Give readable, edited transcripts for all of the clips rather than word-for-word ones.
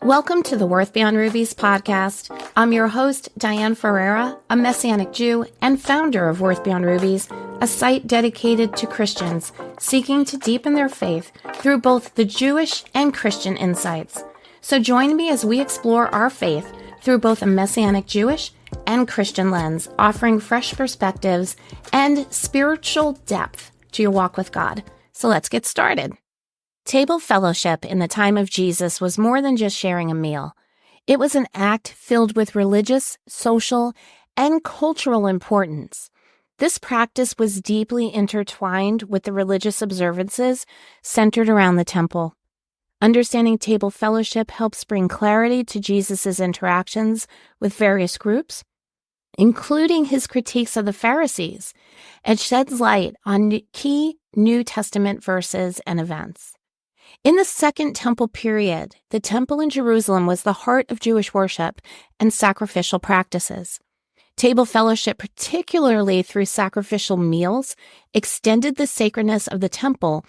Welcome to the Worth Beyond Rubies podcast. I'm your host, Diane Ferreira, a Messianic Jew and founder of Worth Beyond Rubies, a site dedicated to Christians seeking to deepen their faith through both the Jewish and Christian insights. So join me as we explore our faith through both a Messianic Jewish and Christian lens, offering fresh perspectives and spiritual depth to your walk with God. So let's get started. Table fellowship in the time of Jesus was more than just sharing a meal. It was an act filled with religious, social, and cultural importance. This practice was deeply intertwined with the religious observances centered around the temple. Understanding table fellowship helps bring clarity to Jesus' interactions with various groups, including his critiques of the Pharisees, and sheds light on key New Testament verses and events. In the Second Temple period, the temple in Jerusalem was the heart of Jewish worship and sacrificial practices. Table fellowship, particularly through sacrificial meals, extended the sacredness of the temple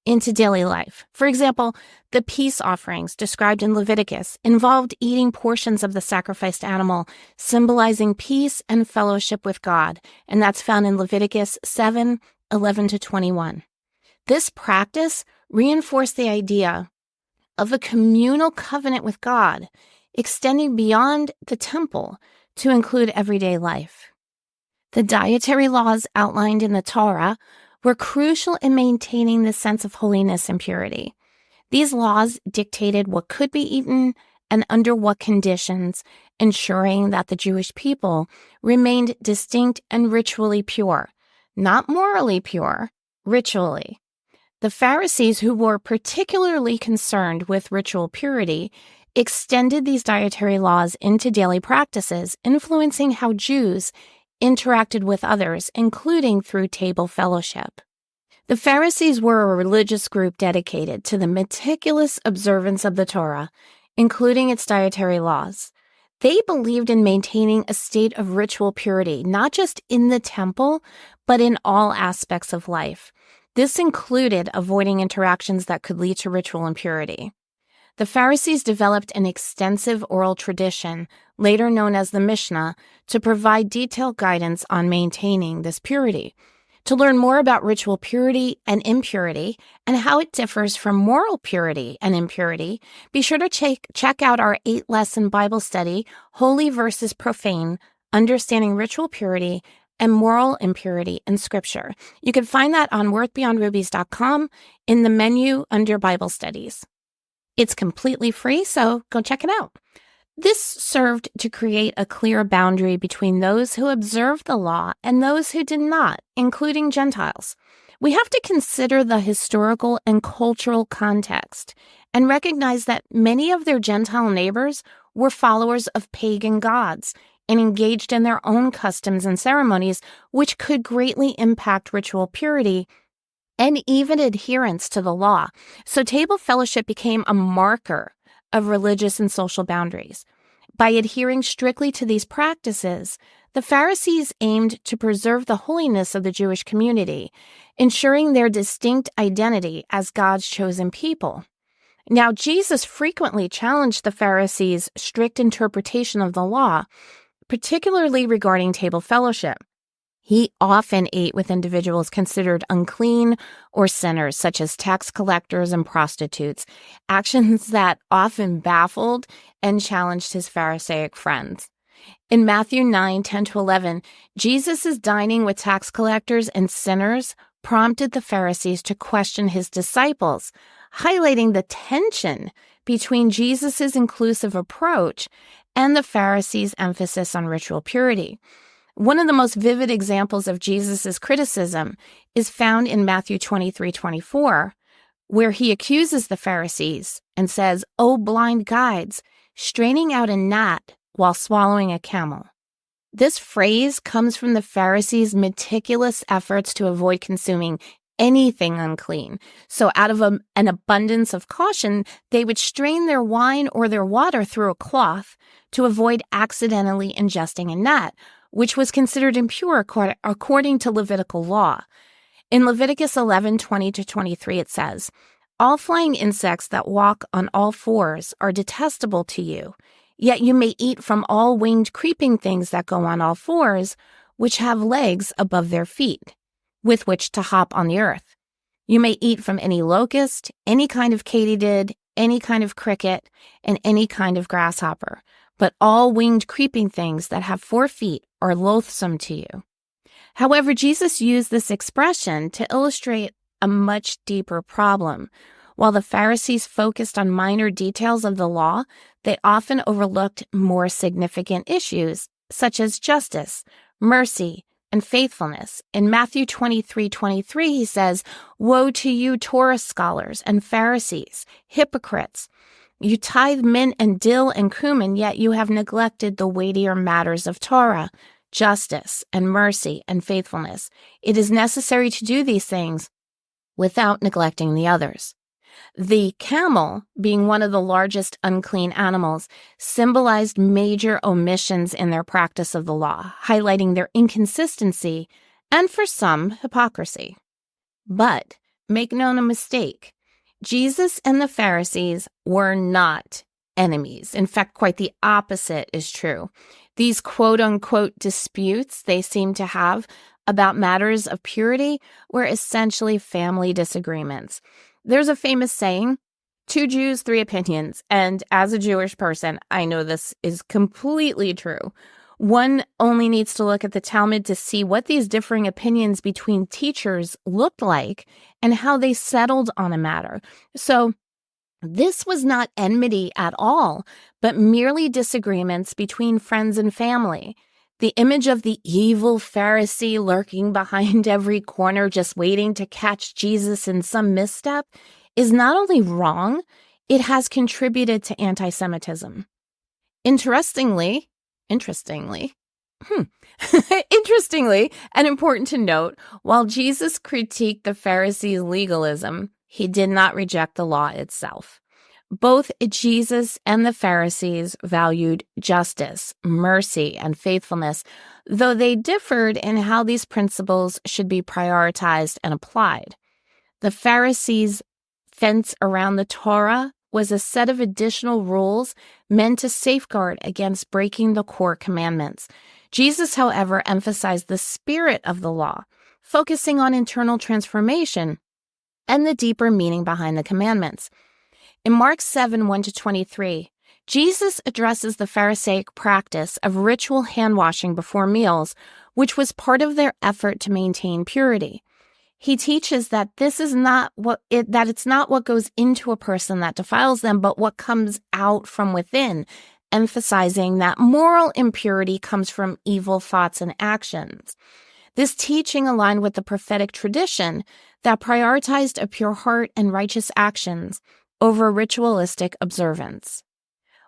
into daily life. For example, the peace offerings described in Leviticus involved eating portions of the sacrificed animal, symbolizing peace and fellowship with God, and that's found in Leviticus 7:11-21. This practice reinforced the idea of a communal covenant with God, extending beyond the temple to include everyday life. The dietary laws outlined in the Torah were crucial in maintaining the sense of holiness and purity. These laws dictated what could be eaten and under what conditions, ensuring that the Jewish people remained distinct and ritually pure, not morally pure, ritually. The Pharisees, who were particularly concerned with ritual purity, extended these dietary laws into daily practices, influencing how Jews interacted with others, including through table fellowship. The Pharisees were a religious group dedicated to the meticulous observance of the Torah, including its dietary laws. They believed in maintaining a state of ritual purity, not just in the temple, but in all aspects of life. This included avoiding interactions that could lead to ritual impurity. The Pharisees developed an extensive oral tradition, later known as the Mishnah, to provide detailed guidance on maintaining this purity. To learn more about ritual purity and impurity and how it differs from moral purity and impurity, be sure to check out our 8-lesson Bible study, Holy versus Profane, Understanding Ritual Purity and Moral Impurity in Scripture. You can find that on worthbeyondrubies.com in the menu under Bible Studies. It's completely free, so go check it out. This served to create a clear boundary between those who observed the law and those who did not, including Gentiles. We have to consider the historical and cultural context and recognize that many of their Gentile neighbors were followers of pagan gods and engaged in their own customs and ceremonies, which could greatly impact ritual purity and even adherence to the law. So table fellowship became a marker of religious and social boundaries. By adhering strictly to these practices, the Pharisees aimed to preserve the holiness of the Jewish community, ensuring their distinct identity as God's chosen people. Now, Jesus frequently challenged the Pharisees' strict interpretation of the law, particularly regarding table fellowship. He often ate with individuals considered unclean or sinners, such as tax collectors and prostitutes, actions that often baffled and challenged his Pharisaic friends. In Matthew 9:10-11, Jesus' dining with tax collectors and sinners prompted the Pharisees to question his disciples, highlighting the tension between Jesus' inclusive approach and the Pharisees' emphasis on ritual purity. One of the most vivid examples of Jesus' criticism is found in Matthew 23:24, where he accuses the Pharisees and says, "O blind guides, straining out a gnat while swallowing a camel." This phrase comes from the Pharisees' meticulous efforts to avoid consuming anything unclean. So out of an abundance of caution, they would strain their wine or their water through a cloth to avoid accidentally ingesting a gnat, which was considered impure according to Levitical law. In Leviticus 11:20-23, it says, All flying insects that walk on all fours are detestable to you, yet you may eat from all winged creeping things that go on all fours, which have legs above their feet, with which to hop on the earth. You may eat from any locust, any kind of katydid, any kind of cricket, and any kind of grasshopper, but all winged creeping things that have 4 feet are loathsome to you. However, Jesus used this expression to illustrate a much deeper problem. While the Pharisees focused on minor details of the law, they often overlooked more significant issues, such as justice, mercy, and faithfulness. In Matthew 23:23, he says, "Woe to you, Torah scholars and Pharisees, hypocrites! You tithe mint and dill and cumin, yet you have neglected the weightier matters of Torah, justice and mercy and faithfulness. It is necessary to do these things without neglecting the others." The camel, being one of the largest unclean animals, symbolized major omissions in their practice of the law, highlighting their inconsistency and, for some, hypocrisy. But make no mistake, Jesus and the Pharisees were not enemies. In fact, quite the opposite is true. These quote-unquote disputes they seem to have about matters of purity were essentially family disagreements. There's a famous saying, 2 Jews, 3 opinions, and as a Jewish person, I know this is completely true. One only needs to look at the Talmud to see what these differing opinions between teachers looked like and how they settled on a matter. So this was not enmity at all, but merely disagreements between friends and family. The image of the evil Pharisee lurking behind every corner just waiting to catch Jesus in some misstep is not only wrong, it has contributed to anti-Semitism. Interestingly, and important to note, while Jesus critiqued the Pharisees' legalism, he did not reject the law itself. Both Jesus and the Pharisees valued justice, mercy, and faithfulness, though they differed in how these principles should be prioritized and applied. The Pharisees' fence around the Torah was a set of additional rules meant to safeguard against breaking the core commandments. Jesus, however, emphasized the spirit of the law, focusing on internal transformation and the deeper meaning behind the commandments. In Mark 7:1-23, Jesus addresses the Pharisaic practice of ritual hand-washing before meals, which was part of their effort to maintain purity. He teaches that it's not what goes into a person that defiles them, but what comes out from within, emphasizing that moral impurity comes from evil thoughts and actions. This teaching aligned with the prophetic tradition that prioritized a pure heart and righteous actions over ritualistic observance.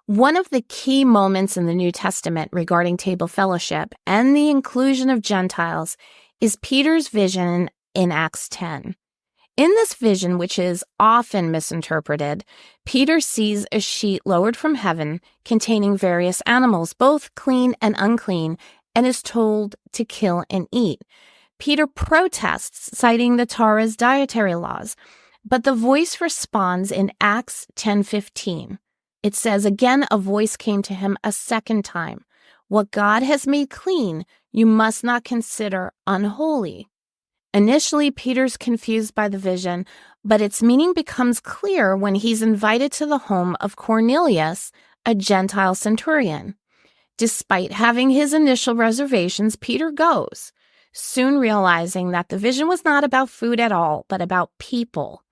One of the key moments in the New Testament regarding table fellowship and the inclusion of Gentiles is Peter's vision in Acts 10. In this vision, which is often misinterpreted, Peter sees a sheet lowered from heaven containing various animals, both clean and unclean, and is told to kill and eat. Peter protests, citing the Torah's dietary laws, but the voice responds in Acts 10:15. It says, "Again a voice came to him a second time. What God has made clean, you must not consider unholy." Initially, Peter's confused by the vision, but its meaning becomes clear when he's invited to the home of Cornelius, a Gentile centurion. Despite having his initial reservations, Peter goes, soon realizing that the vision was not about food at all, but about people.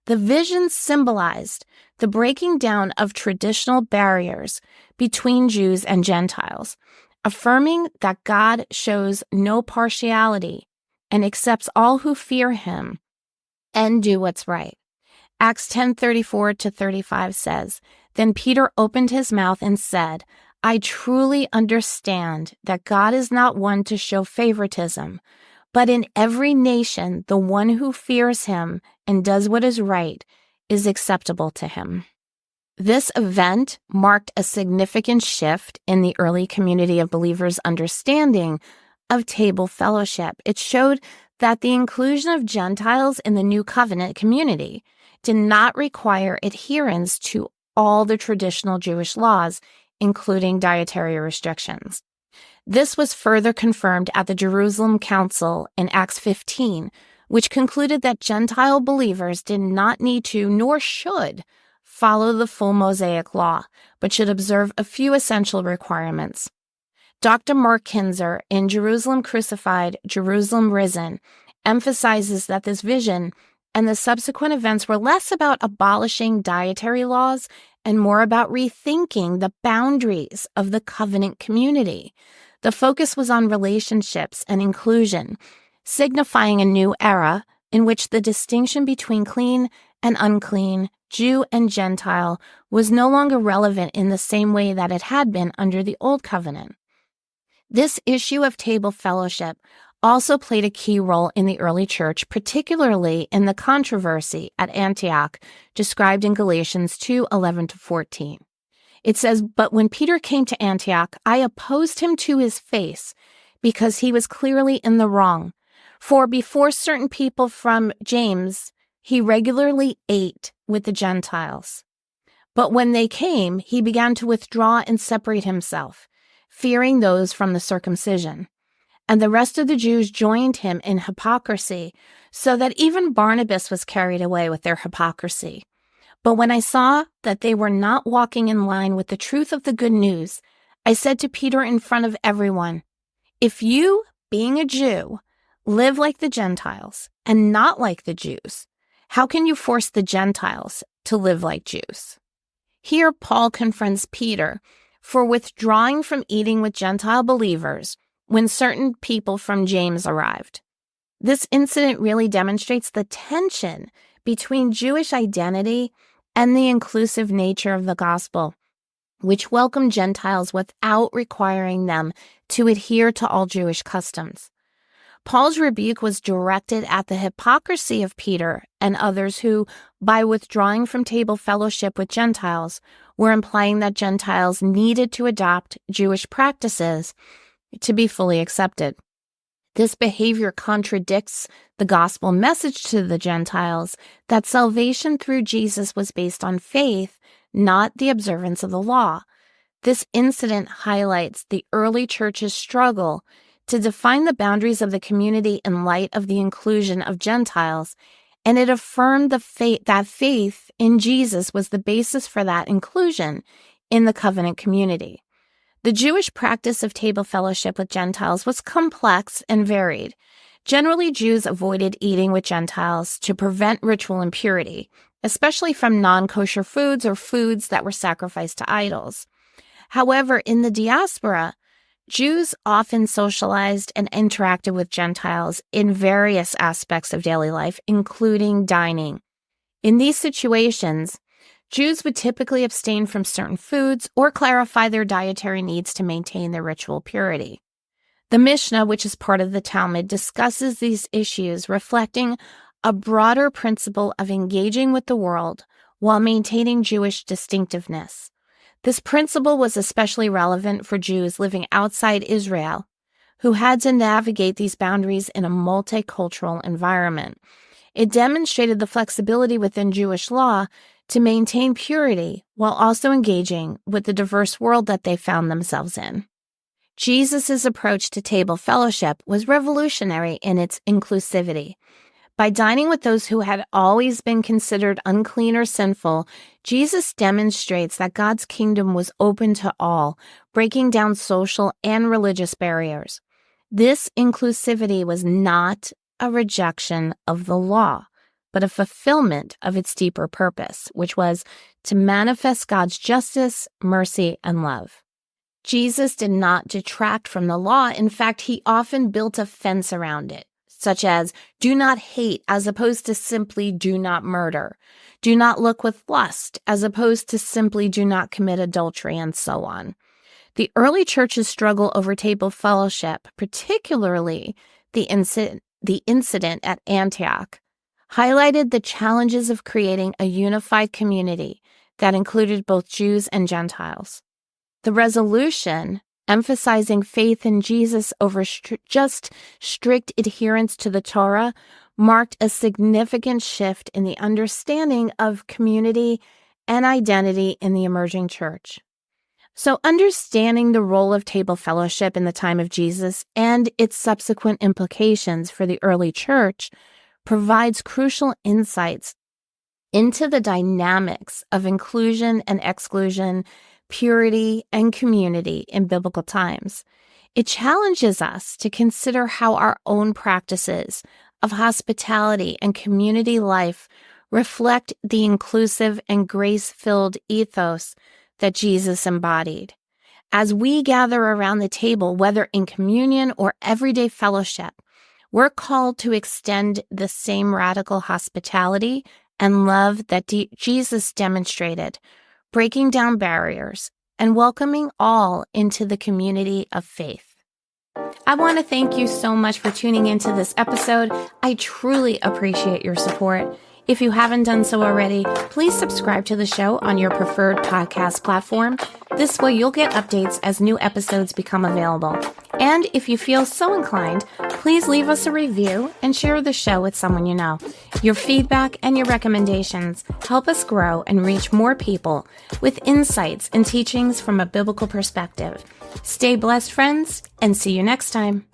The vision symbolized the breaking down of traditional barriers between Jews and Gentiles, affirming that God shows no partiality and accepts all who fear him and do what's right. Acts 10:34-35 says, "Then Peter opened his mouth and said, 'I truly understand that God is not one to show favoritism, but in every nation the one who fears him and does what is right is acceptable to him.'" This event marked a significant shift in the early community of believers' understanding of table fellowship. It showed that the inclusion of Gentiles in the new covenant community did not require adherence to all the traditional Jewish laws, including dietary restrictions. This was further confirmed at the Jerusalem Council in Acts 15, which concluded that Gentile believers did not need to, nor should, follow the full Mosaic law, but should observe a few essential requirements. Dr. Mark Kinzer, in Jerusalem Crucified, Jerusalem Risen, emphasizes that this vision and the subsequent events were less about abolishing dietary laws and more about rethinking the boundaries of the covenant community. The focus was on relationships and inclusion, signifying a new era in which the distinction between clean and unclean, Jew and Gentile, was no longer relevant in the same way that it had been under the Old Covenant. This issue of table fellowship also played a key role in the early church, particularly in the controversy at Antioch, described in Galatians 2:11-14. It says, "But when Peter came to Antioch, I opposed him to his face, because he was clearly in the wrong. For before certain people from James, he regularly ate with the Gentiles. But when they came, he began to withdraw and separate himself, fearing those from the circumcision. And the rest of the Jews joined him in hypocrisy, so that even Barnabas was carried away with their hypocrisy. But when I saw that they were not walking in line with the truth of the good news, I said to Peter in front of everyone, 'If you, being a Jew, live like the Gentiles and not like the Jews, how can you force the Gentiles to live like Jews?'" Here, Paul confronts Peter for withdrawing from eating with Gentile believers when certain people from James arrived. This incident really demonstrates the tension between Jewish identity and the inclusive nature of the gospel, which welcomed Gentiles without requiring them to adhere to all Jewish customs. Paul's rebuke was directed at the hypocrisy of Peter and others who, by withdrawing from table fellowship with Gentiles, were implying that Gentiles needed to adopt Jewish practices to be fully accepted. This behavior contradicts the gospel message to the Gentiles that salvation through Jesus was based on faith, not the observance of the law. This incident highlights the early church's struggle to define the boundaries of the community in light of the inclusion of Gentiles, and it affirmed that faith in Jesus was the basis for that inclusion in the covenant community. The Jewish practice of table fellowship with Gentiles was complex and varied. Generally, Jews avoided eating with Gentiles to prevent ritual impurity, especially from non-kosher foods or foods that were sacrificed to idols. However, in the diaspora, Jews often socialized and interacted with Gentiles in various aspects of daily life, including dining. In these situations, Jews would typically abstain from certain foods or clarify their dietary needs to maintain their ritual purity. The Mishnah, which is part of the Talmud, discusses these issues, reflecting a broader principle of engaging with the world while maintaining Jewish distinctiveness. This principle was especially relevant for Jews living outside Israel, who had to navigate these boundaries in a multicultural environment. It demonstrated the flexibility within Jewish law to maintain purity while also engaging with the diverse world that they found themselves in. Jesus' approach to table fellowship was revolutionary in its inclusivity. By dining with those who had always been considered unclean or sinful, Jesus demonstrates that God's kingdom was open to all, breaking down social and religious barriers. This inclusivity was not a rejection of the law, but a fulfillment of its deeper purpose, which was to manifest God's justice, mercy, and love. Jesus did not detract from the law. In fact, he often built a fence around it, such as do not hate as opposed to simply do not murder, do not look with lust as opposed to simply do not commit adultery, and so on. The early church's struggle over table fellowship, particularly the incident at Antioch, highlighted the challenges of creating a unified community that included both Jews and Gentiles. The resolution, emphasizing faith in Jesus over just strict adherence to the Torah, marked a significant shift in the understanding of community and identity in the emerging church. So, understanding the role of table fellowship in the time of Jesus and its subsequent implications for the early church provides crucial insights into the dynamics of inclusion and exclusion, purity and community in biblical times. It challenges us to consider how our own practices of hospitality and community life reflect the inclusive and grace-filled ethos that Jesus embodied. As we gather around the table, whether in communion or everyday fellowship, we're called to extend the same radical hospitality and love that Jesus demonstrated, breaking down barriers and welcoming all into the community of faith. I want to thank you so much for tuning into this episode. I truly appreciate your support. If you haven't done so already, please subscribe to the show on your preferred podcast platform. This way you'll get updates as new episodes become available. And if you feel so inclined, please leave us a review and share the show with someone you know. Your feedback and your recommendations help us grow and reach more people with insights and teachings from a biblical perspective. Stay blessed, friends, and see you next time.